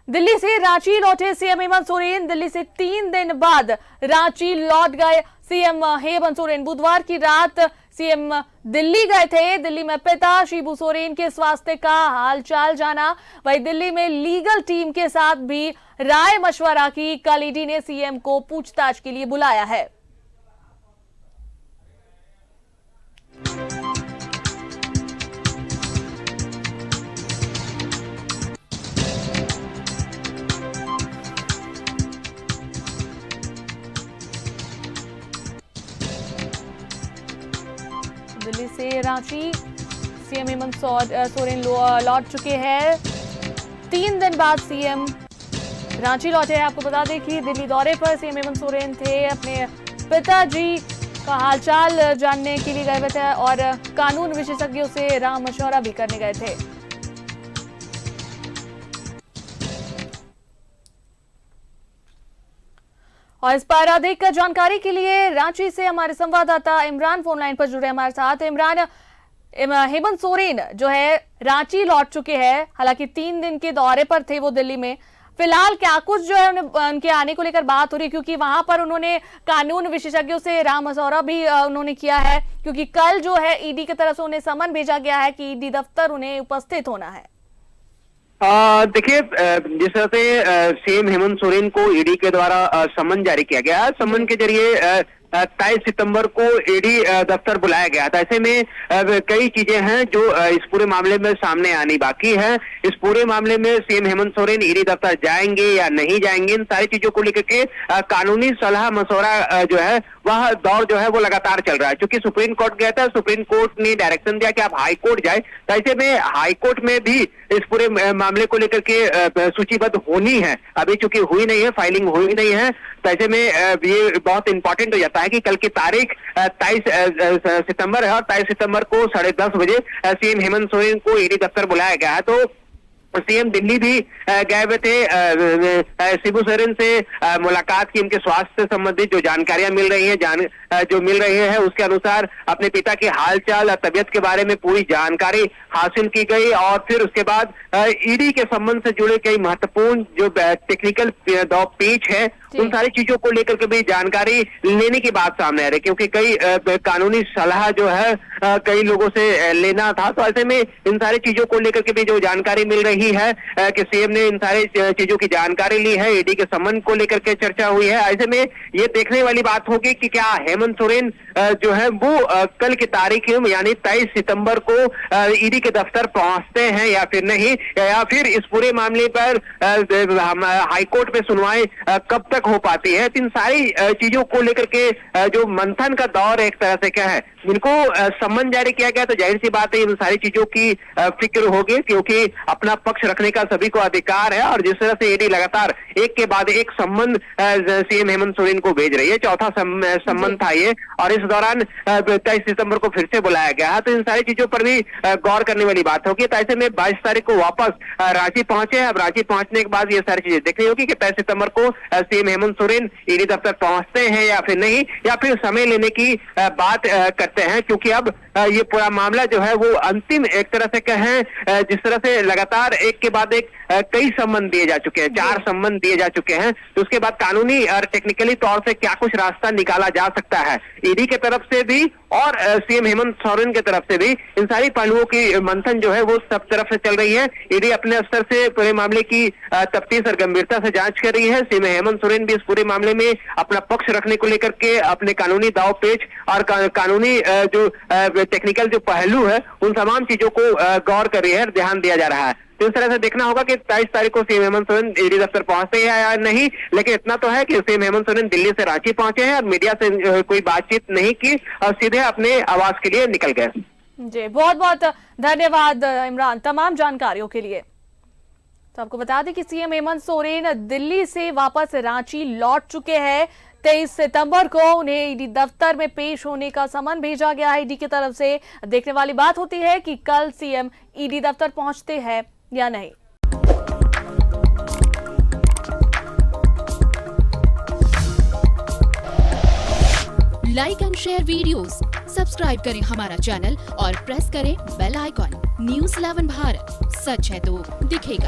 दिल्ली से रांची लौटे सीएम हेमंत सोरेन। दिल्ली से 3 दिन बाद रांची लौट गए सीएम हेमंत सोरेन। बुधवार की रात सीएम दिल्ली गए थे। दिल्ली में पिता शिबू सोरेन के स्वास्थ्य का हालचाल जाना। वहीं दिल्ली में लीगल टीम के साथ भी राय मशवरा की। कल ईडी ने सीएम को पूछताछ के लिए बुलाया है। दिल्ली से रांची सीएम हेमंत सोरेन लौट चुके हैं। 3 दिन बाद सीएम रांची लौटे हैं। आपको बता दें कि दिल्ली दौरे पर सीएम हेमंत सोरेन थे। अपने पिताजी का हालचाल जानने के लिए गए हुए थे और कानून विशेषज्ञों से राय मशवरा भी करने गए थे। और इस पर अधिक जानकारी के लिए रांची से हमारे संवाददाता इमरान फोन लाइन पर जुड़े हमारे साथ। इमरान, हेमंत सोरेन जो है रांची लौट चुके हैं। हालांकि 3 दिन के दौरे पर थे वो दिल्ली में। फिलहाल क्या कुछ जो है उनके आने को लेकर बात हो रही है, क्योंकि वहां पर उन्होंने कानून विशेषज्ञों से राय मशवरा भी उन्होंने किया है, क्योंकि कल जो है ईडी की तरफ से उन्हें समन भेजा गया है कि ईडी दफ्तर उन्हें उपस्थित होना है। देखिए, जिस तरह से सीएम हेमंत सोरेन को ईडी के द्वारा समन जारी किया गया, समन के जरिए 23 सितंबर को ईडी दफ्तर बुलाया गया था। ऐसे में कई चीजें हैं जो इस पूरे मामले में सामने आनी बाकी है। इस पूरे मामले में सीएम हेमंत सोरेन ईडी दफ्तर जाएंगे या नहीं जाएंगे, इन सारी चीजों को लेकर के कानूनी सलाह मशवरा जो है वह दौर जो है वो लगातार चल रहा है। क्योंकि सुप्रीम कोर्ट गया था, सुप्रीम कोर्ट ने डायरेक्शन दिया कि आप हाई कोर्ट जाए, तो ऐसे में हाई कोर्ट में भी इस पूरे मामले को लेकर के सूचीबद्ध होनी है। अभी चूंकि हुई नहीं है, फाइलिंग हुई नहीं है, तो ऐसे में ये बहुत इंपॉर्टेंट हो जाता है कि कल की तारीख 23 सितंबर है और 23 सितंबर को 10:30 बजे सीएम हेमंत सोरेन को ईडी दफ्तर बुलाया गया है। तो सीएम दिल्ली भी गए हुए थे। शिबू सोरेन से मुलाकात की, उनके स्वास्थ्य से संबंधित जो जानकारियां मिल रही हैं जो मिल रही है उसके अनुसार अपने पिता के हालचाल, तबियत के बारे में पूरी जानकारी हासिल की गई। और फिर उसके बाद ईडी के संबंध से जुड़े कई महत्वपूर्ण जो टेक्निकल पेच है उन सारी चीजों को लेकर के भी जानकारी लेने की बात सामने आ रही है, क्योंकि कई कानूनी सलाह जो है कई लोगों से लेना था। तो ऐसे में इन सारी चीजों को लेकर के भी जो जानकारी मिल रही है कि सीएम ने इन सारी चीजों की जानकारी ली है। ईडी के संबंध को लेकर के चर्चा हुई है। ऐसे में ये देखने वाली बात होगी कि क्या हेमंत सोरेन जो है वो कल की तारीख यानी 23 सितंबर को ईडी के दफ्तर पहुंचते हैं या फिर नहीं, या फिर इस पूरे मामले पर हाईकोर्ट में सुनवाई कब तक हो पाती है। इन सारी चीजों को लेकर के जो मंथन का दौर एक तरह से क्या है, इनको सम्मन जारी किया गया, तो जाहिर सी बात है इन सारी चीजों की फिक्र होगी, क्योंकि अपना पक्ष रखने का सभी को अधिकार है। और जिस तरह से ईडी लगातार एक के बाद एक सम्मन सीएम हेमंत सोरेन को भेज रही है, चौथा सम्मन था ये, और इस दौरान 23 सितंबर को फिर से बुलाया गया है। तो इन सारी चीजों पर भी गौर करने वाली बात होगी। तो ऐसे में 22 तारीख को वापस रांची पहुंचे। अब रांची पहुंचने के बाद ये सारी चीजें देखनी होगी कि 23 सितंबर को सीएम हेमंत सोरेन ईडी दफ्तर पहुंचते हैं या फिर नहीं, या फिर समय लेने की बात करते हैं। क्योंकि अब ये पूरा मामला जो है वो अंतिम एक तरह से कहें, जिस तरह से लगातार एक के बाद एक कई सम्मन दिए जा चुके हैं, 4 सम्मन दिए जा चुके हैं, तो उसके बाद कानूनी और टेक्निकली तौर से क्या कुछ रास्ता निकाला जा सकता है ईडी के तरफ से भी और सीएम हेमंत सोरेन के तरफ से भी। इन सारी पहलुओं की मंथन जो है वो सब तरफ से चल रही है। ईडी अपने स्तर से पूरे मामले की तफ्तीश और गंभीरता से जांच कर रही है। सीएम हेमंत सोरेन भी इस पूरे मामले में अपना पक्ष रखने को लेकर के अपने कानूनी दाव पेच और कानूनी जो टेक्निकल जो पहलू है उन तमाम चीजों को गौर कर रही है, ध्यान दिया जा रहा है। तो इस तरह से देखना होगा कि 23 तारीख को सीएम हेमंत सोरेन ईडी दफ्तर पहुंचते हैं या नहीं। लेकिन इतना तो है कि सीएम हेमंत सोरेन दिल्ली से रांची पहुंचे हैं और मीडिया से कोई बातचीत नहीं की और सीधे अपने आवास के लिए निकल गए। जी, बहुत बहुत धन्यवाद इमरान तमाम जानकारियों के लिए। तो आपको बता दें कि सीएम हेमंत सोरेन दिल्ली से वापस रांची लौट चुके हैं। 23 सितंबर को उन्हें ईडी दफ्तर में पेश होने का समन भेजा गया है ईडी की तरफ से। देखने वाली बात होती है कि कल सीएम ईडी दफ्तर पहुंचते हैं या नहीं। Like and share videos, subscribe करें हमारा चैनल और प्रेस करें बेल आइकॉन। न्यूज़ 11 भारत, सच है तो दिखेगा।